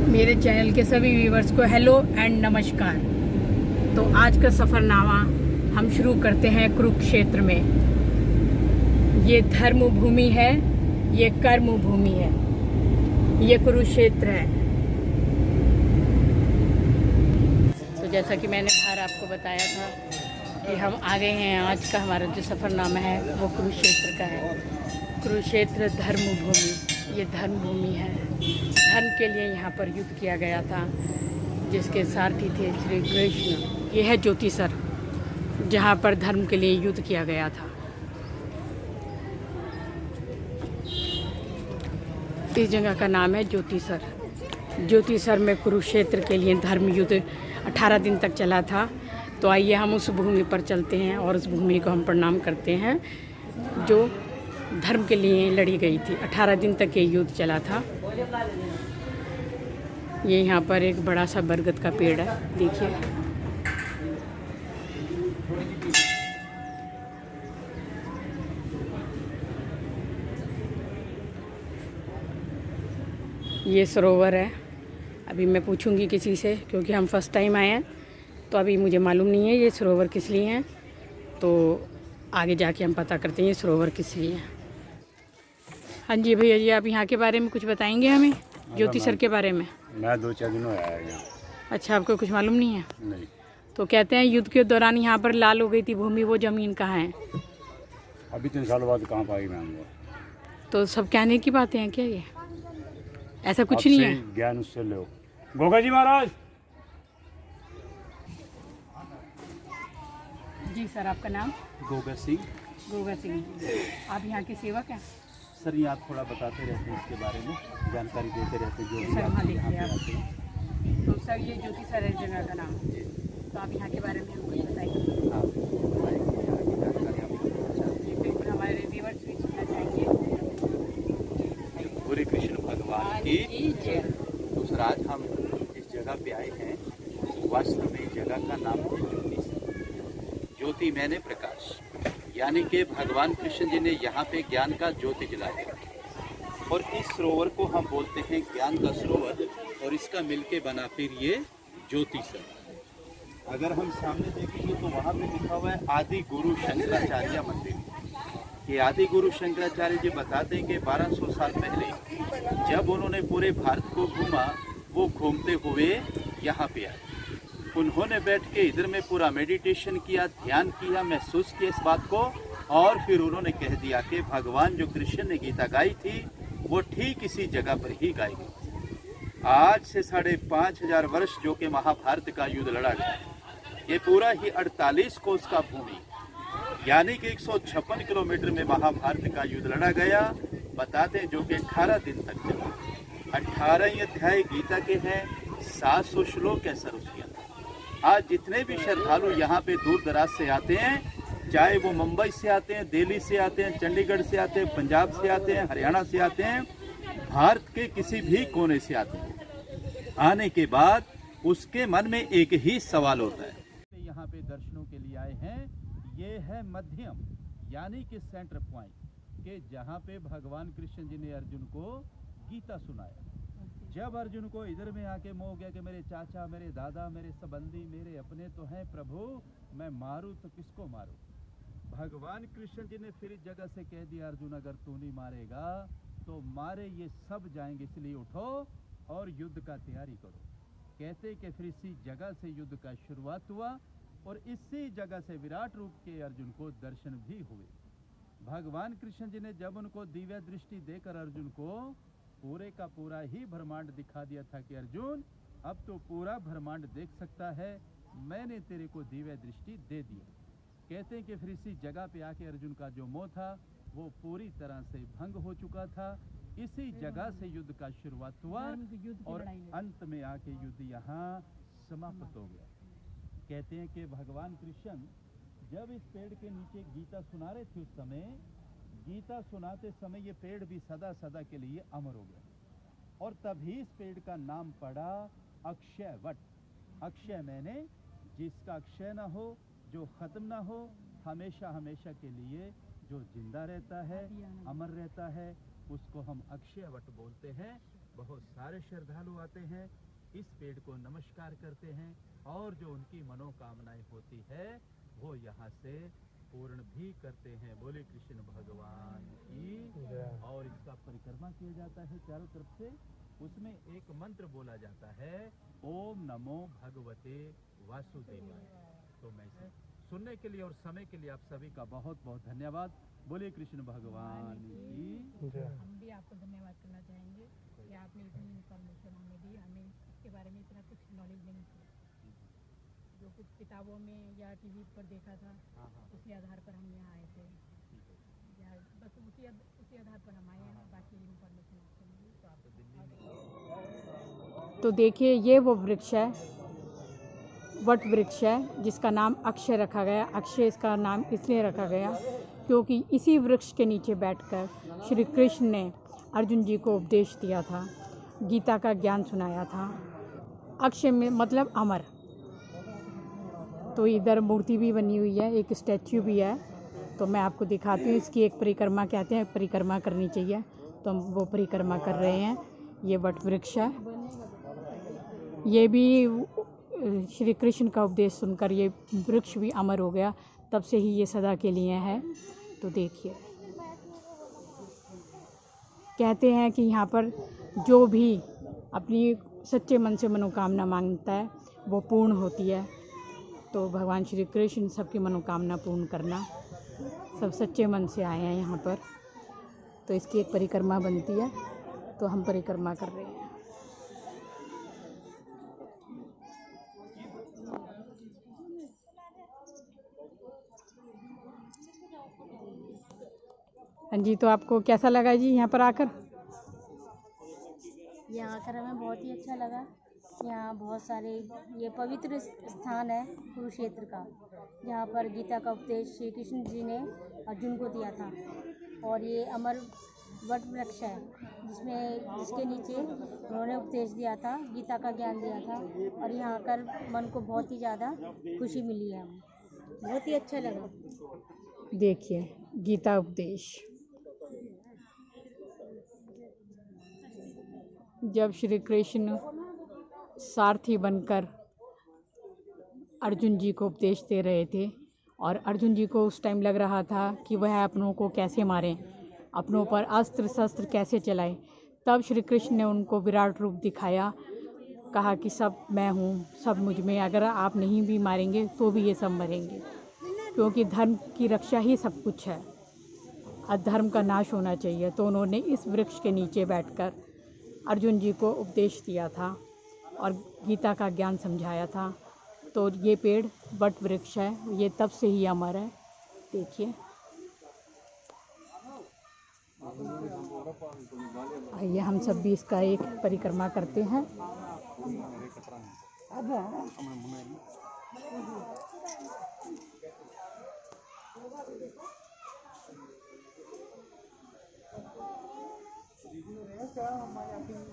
मेरे चैनल के सभी व्यूवर्स को हेलो एंड नमस्कार। तो आज का सफ़रनामा हम शुरू करते हैं कुरुक्षेत्र में। ये धर्म भूमि है, ये कर्म भूमि है, ये कुरुक्षेत्र है। तो जैसा कि मैंने बाहर आपको बताया था कि हम आ गए हैं। आज का हमारा जो सफ़रनामा है वो कुरुक्षेत्र का है। कुरुक्षेत्र धर्म भूमि, ये धर्म भूमि है। धर्म के लिए यहाँ पर युद्ध किया गया था, जिसके सारथी थे श्री कृष्ण। ये है ज्योतिसर, जहाँ पर धर्म के लिए युद्ध किया गया था। इस जगह का नाम है ज्योतिसर। ज्योतिसर में कुरुक्षेत्र के लिए धर्म युद्ध 18 दिन तक चला था। तो आइए हम उस भूमि पर चलते हैं और उस भूमि को हम प्रणाम करते हैं जो धर्म के लिए लड़ी गई थी। 18 दिन तक ये युद्ध चला था। ये यहाँ पर एक बड़ा सा बरगद का पेड़ है, देखिए। ये सरोवर है। अभी मैं पूछूंगी किसी से, क्योंकि हम फर्स्ट टाइम आए हैं, तो अभी मुझे मालूम नहीं है ये सरोवर किस लिए है। तो आगे जाके हम पता करते हैं ये सरोवर किस लिए है। हाँ जी भैया जी, आप यहाँ के बारे में कुछ बताएंगे हमें, ज्योतिसर के बारे में? मैं 2-4 दिनों आया यहाँ। अच्छा, आपको कुछ मालूम नहीं है? नहीं। तो कहते हैं युद्ध के दौरान यहाँ पर लाल हो गई थी भूमि, वो ज़मीन कहाँ है? अभी 3 साल बाद कहाँ पाई मैं वो। तो सब कहने की बातें हैं क्या ये? ऐसा कुछ नहीं है? ज्ञान उससे लो। गोगा जी महाराज जी सर, आपका नाम? गोगा सिंह। गोगा सिंह जी, आप यहाँ के सेवक हैं? सर ये आप थोड़ा बताते रहते हैं इसके बारे में, जानकारी देते रहते हैं जो भी सर, आप हाँ यहाँ देखिए पे आते हैं। आप। तो सर ये ज्योतिसर है जगह का नाम। तो आप यहाँ के बारे में हमको बताइए। आप बताएंगे यहाँ की जानकारी आपको देना चाहते जी बिल्कुल, हमारे व्यूअर्स भी सुनना चाहेंगे। हैं। पूरे कृष्ण भगवान की जय। तो सर आज हम इस जगह पे आए हैं। वास्तव में इस जगह का नाम है ज्योति सर। ज्योति मैंने प्रकाश, यानी कि भगवान कृष्ण जी ने यहाँ पे ज्ञान का ज्योति जलाया। और इस सरोवर को हम बोलते हैं ज्ञान का सरोवर, और इसका मिलके बना फिर ये ज्योतिसर। अगर हम सामने देखेंगे तो वहाँ पे लिखा हुआ है आदि गुरु शंकराचार्य मंदिर। ये आदि गुरु शंकराचार्य जी बताते हैं कि 1200 साल पहले जब उन्होंने पूरे भारत को घूमा, वो घूमते हुए यहाँ पे आए। उन्होंने बैठ के इधर में पूरा मेडिटेशन किया, ध्यान किया, महसूस किया इस बात को, और फिर उन्होंने कह दिया कि भगवान जो कृष्ण ने गीता गाई थी वो ठीक इसी जगह पर ही गाई गई। आज से 5,500 वर्ष जो कि महाभारत का युद्ध लड़ा गया, ये पूरा ही 48 कोस का भूमि, यानी कि 156 किलोमीटर में महाभारत का युद्ध लड़ा गया। बताते हैं जो कि 18 दिन तक चला। 18 अध्याय गीता के हैं, 700 श्लोक है सर उसके अंदर। आज जितने भी श्रद्धालु यहाँ पे दूर दराज से आते हैं, चाहे वो मुंबई से आते हैं, दिल्ली से आते हैं, चंडीगढ़ से आते हैं, पंजाब से आते हैं, हरियाणा से आते हैं, भारत के किसी भी कोने से आते हैं, आने के बाद उसके मन में एक ही सवाल होता है। यहाँ पे दर्शनों के लिए आए हैं। ये है मध्यम, यानी कि सेंटर पॉइंट, के जहाँ पे भगवान कृष्ण जी ने अर्जुन को गीता सुनाया। जब अर्जुन को इधर में आके मोह गया कि मेरे चाचा, मेरे दादा, मेरे संबंधी, मेरे अपने तो हैं प्रभु, मैं मारूं तो किसको मारूं? भगवान कृष्ण जी ने फिर इस जगह से कह दिया, अर्जुन अगर तू नहीं मारेगा तो मारे ये सब जाएंगे, इसलिए उठो और युद्ध का तैयारी करो। कहते कि फिर इसी जगह से युद्ध का शुरुआत हुआ, और इसी जगह से विराट रूप के अर्जुन को दर्शन भी हुए। भगवान कृष्ण जी ने जब उनको दिव्य दृष्टि देकर अर्जुन को पूरे का पूरा ही ब्रह्मांड दिखा दिया था कि अर्जुन अब तो पूरा ब्रह्मांड देख सकता है, मैंने तेरे को दिव्य दृष्टि दे दिया। कहते हैं कि फिर इसी जगह पे आके अर्जुन का जो मोह था वो पूरी तरह से भंग हो चुका था। इसी जगह से युद्ध का शुरुआत हुआ, और अंत में आके युद्ध यहाँ समाप्त हो गया। कहते हैं कि भगवान कृष्ण जब इस पेड़ के नीचे गीता सुना रहे थे, उस समय गीता सुनाते समय ये पेड़ भी सदा सदा के लिए अमर हो गया, और तभी इस पेड़ का नाम पड़ा अक्षय वट। अक्षय मैंने जिसका अक्षय ना हो, जो खत्म ना हो, हमेशा हमेशा के लिए जो जिंदा रहता है, अमर रहता है, उसको हम अक्षय वट बोलते हैं। बहुत सारे श्रद्धालु आते हैं, इस पेड़ को नमस्कार करते हैं और जो उनकी मनोकामनाएं होती है वो यहाँ से पूर्ण भी करते हैं। बोले कृष्ण भगवान की। और इसका परिक्रमा किया जाता है चारों तरफ से। उसमें एक मंत्र बोला जाता है, ओम नमो भगवते वासुदेवाय। तो मैं इसे सुनने के लिए और समय के लिए आप सभी का बहुत बहुत धन्यवाद। बोले कृष्ण भगवान की। हम भी आपको धन्यवाद करना चाहेंगे कि आपने इतनी इन्फॉर्मेशन हमें दी। हमें इसके बारे में इतना कुछ नॉलेज नहीं थी, जो कुछ किताबों में या टीवी पर देखा था उसी आधार पर हम यहाँ आए थे। या बस उसी आधार पर हम आए हैं, बाकी इन्फॉर्मेशन आपको मिली तो आप। तो देखिए ये वो वृक्ष है, वट वृक्ष है, जिसका नाम अक्षय रखा गया। अक्षय इसका नाम इसलिए रखा गया क्योंकि इसी वृक्ष के नीचे बैठकर श्री कृष्ण ने अर्जुन जी को उपदेश दिया था, गीता का ज्ञान सुनाया था। अक्षय में मतलब अमर। तो इधर मूर्ति भी बनी हुई है, एक स्टैच्यू भी है, तो मैं आपको दिखाती हूँ। इसकी एक परिक्रमा, कहते हैं परिक्रमा करनी चाहिए, तो हम वो परिक्रमा कर रहे हैं। ये वट वृक्ष है। ये भी श्री कृष्ण का उपदेश सुनकर ये वृक्ष भी अमर हो गया, तब से ही ये सदा के लिए है। तो देखिए, कहते हैं कि यहाँ पर जो भी अपनी सच्चे मन से मनोकामना मांगता है वो पूर्ण होती है। तो भगवान श्री कृष्ण सबकी मनोकामना पूर्ण करना, सब सच्चे मन से आए हैं यहाँ पर। तो इसकी एक परिक्रमा बनती है, तो हम परिक्रमा कर रहे हैं। हाँ जी, तो आपको कैसा लगा जी यहाँ पर आकर? यहाँ आकर हमें बहुत ही अच्छा लगा। यहाँ बहुत सारे, ये पवित्र स्थान है कुरुक्षेत्र का, जहाँ पर गीता का उपदेश श्री कृष्ण जी ने अर्जुन को दिया था। और ये अमर वट वृक्ष है जिसके नीचे उन्होंने उपदेश दिया था, गीता का ज्ञान दिया था। और यहाँ आकर मन को बहुत ही ज़्यादा खुशी मिली है, हमें बहुत ही अच्छा लगा। देखिए गीता उपदेश, जब श्री कृष्ण सारथी बनकर अर्जुन जी को उपदेश दे रहे थे और अर्जुन जी को उस टाइम लग रहा था कि वह अपनों को कैसे मारें, अपनों पर अस्त्र शस्त्र कैसे चलाएं, तब श्री कृष्ण ने उनको विराट रूप दिखाया, कहा कि सब मैं हूँ, सब मुझ में, अगर आप नहीं भी मारेंगे तो भी ये सब मरेंगे, क्योंकि धर्म की रक्षा ही सब कुछ है, अधर्म का नाश होना चाहिए। तो उन्होंने इस वृक्ष के नीचे बैठकर अर्जुन जी को उपदेश दिया था और गीता का ज्ञान समझाया था। तो ये पेड़ वट वृक्ष है, ये तब से ही अमर है। देखिए, आइए हम सब भी इसका एक परिक्रमा करते हैं।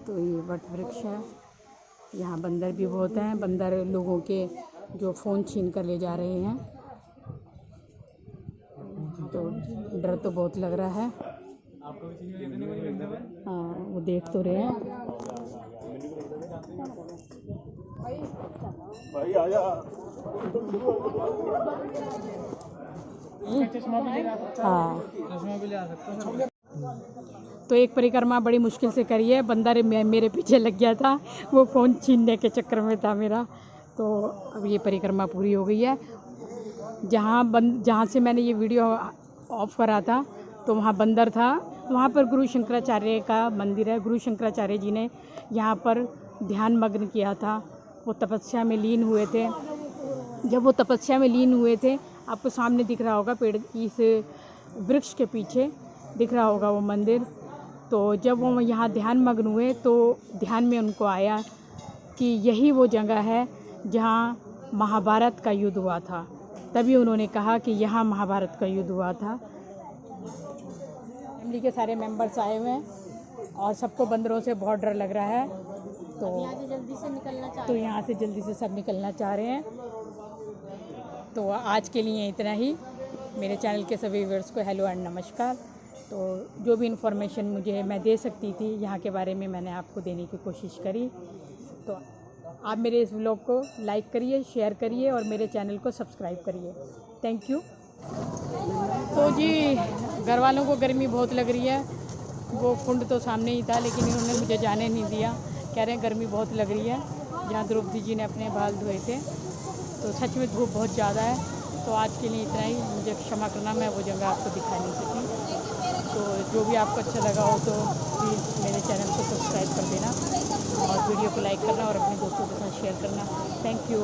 तो ये वट वृक्ष है, यहाँ बंदर भी बहुत हैं, बंदर लोगों के जो फ़ोन छीन कर ले जा रहे हैं। तो डर तो बहुत लग रहा है। हाँ, वो देख तो रहे हैं। हाँ, तो एक परिक्रमा बड़ी मुश्किल से करी है। बंदर मेरे पीछे लग गया था, वो फ़ोन छीनने के चक्कर में था मेरा। तो अब ये परिक्रमा पूरी हो गई है। जहाँ से मैंने ये वीडियो ऑफ करा था तो वहाँ बंदर था। वहाँ पर गुरु शंकराचार्य का मंदिर है। गुरु शंकराचार्य जी ने यहाँ पर ध्यान मग्न किया था, वो तपस्या में लीन हुए थे। जब वो तपस्या में लीन हुए थे, आपको सामने दिख रहा होगा, पेड़ इस वृक्ष के पीछे दिख रहा होगा वो मंदिर। तो जब वो यहाँ ध्यान मग्न हुए तो ध्यान में उनको आया कि यही वो जगह है जहाँ महाभारत का युद्ध हुआ था। तभी उन्होंने कहा कि यहाँ महाभारत का युद्ध हुआ था। फैमिली के सारे मेंबर्स आए हुए हैं और सबको बंदरों से बहुत डर लग रहा है। तो यहाँ से जल्दी से निकलना चाह तो यहाँ से जल्दी से सब निकलना चाह रहे हैं। तो आज के लिए इतना ही। मेरे चैनल के सभी व्यूअर्स को हेलो एंड नमस्कार। तो जो भी इन्फॉर्मेशन मुझे मैं दे सकती थी यहाँ के बारे में मैंने आपको देने की कोशिश करी। तो आप मेरे इस व्लॉग को लाइक करिए, शेयर करिए और मेरे चैनल को सब्सक्राइब करिए। Thank you. तो जी घर वालों को गर्मी बहुत लग रही है, वो कुंड तो सामने ही था लेकिन इन्होंने मुझे जाने नहीं दिया, कह रहे हैं गर्मी बहुत लग रही है। जहाँ द्रौपदी जी ने अपने बाल धोए थे, तो सच में धूप बहुत ज़्यादा है। तो आज के लिए इतना ही, मुझे क्षमा करना, मैं वो जगह आपको दिखा नहीं सकी। तो जो भी आपको अच्छा लगा हो तो प्लीज़ मेरे चैनल को सब्सक्राइब कर देना और वीडियो को लाइक करना और अपने दोस्तों के साथ शेयर करना। Thank you.